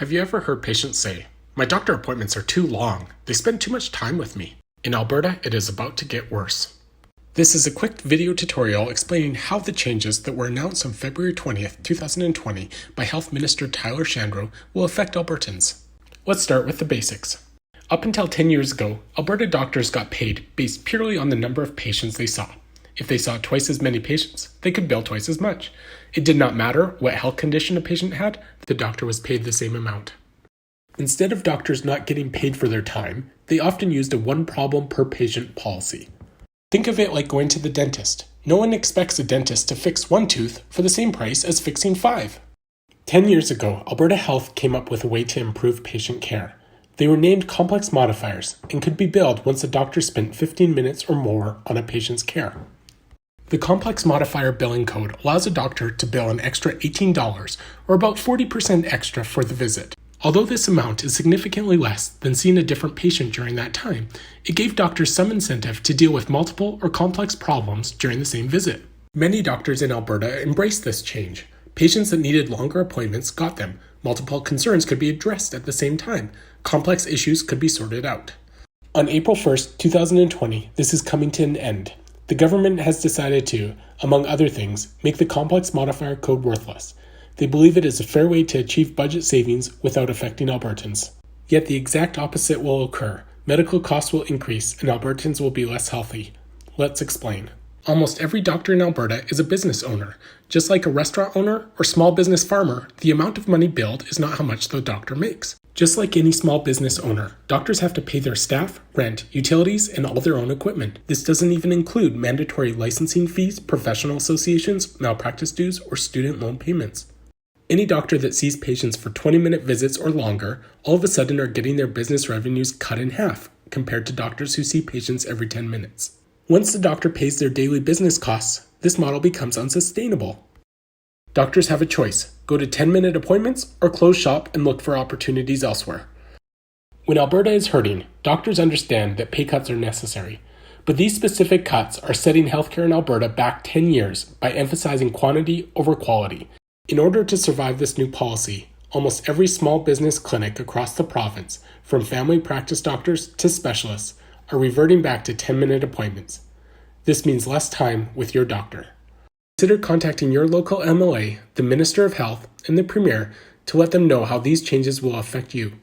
Have you ever heard patients say, "My doctor appointments are too long. They spend too much time with me"? In Alberta, it is about to get worse. This is a quick video tutorial explaining how the changes that were announced on February 20th, 2020 by Health Minister Tyler Shandro will affect Albertans. Let's start with the basics. Up until 10 years ago, Alberta doctors got paid based purely on the number of patients they saw. If they saw twice as many patients, they could bill twice as much. It did not matter what health condition a patient had, the doctor was paid the same amount. Instead of doctors not getting paid for their time, they often used a one problem per patient policy. Think of it like going to the dentist. No one expects a dentist to fix one tooth for the same price as fixing 5. 10 years ago, Alberta Health came up with a way to improve patient care. They were named complex modifiers and could be billed once a doctor spent 15 minutes or more on a patient's care. The complex modifier billing code allows a doctor to bill an extra $18, or about 40% extra for the visit. Although this amount is significantly less than seeing a different patient during that time, it gave doctors some incentive to deal with multiple or complex problems during the same visit. Many doctors in Alberta embraced this change. Patients that needed longer appointments got them. Multiple concerns could be addressed at the same time. Complex issues could be sorted out. On April 1st, 2020, this is coming to an end. The government has decided to, among other things, make the complex modifier code worthless. They believe it is a fair way to achieve budget savings without affecting Albertans. Yet the exact opposite will occur. Medical costs will increase and Albertans will be less healthy. Let's explain. Almost every doctor in Alberta is a business owner. Just like a restaurant owner or small business farmer, the amount of money billed is not how much the doctor makes. Just like any small business owner, doctors have to pay their staff, rent, utilities, and all their own equipment. This doesn't even include mandatory licensing fees, professional associations, malpractice dues, or student loan payments. Any doctor that sees patients for 20-minute visits or longer all of a sudden are getting their business revenues cut in half compared to doctors who see patients every 10 minutes. Once the doctor pays their daily business costs, this model becomes unsustainable. Doctors have a choice: go to 10-minute appointments or close shop and look for opportunities elsewhere. When Alberta is hurting, doctors understand that pay cuts are necessary. But these specific cuts are setting healthcare in Alberta back 10 years by emphasizing quantity over quality. In order to survive this new policy, almost every small business clinic across the province, from family practice doctors to specialists, are reverting back to 10-minute appointments. This means less time with your doctor. Consider contacting your local MLA, the Minister of Health, and the Premier to let them know how these changes will affect you.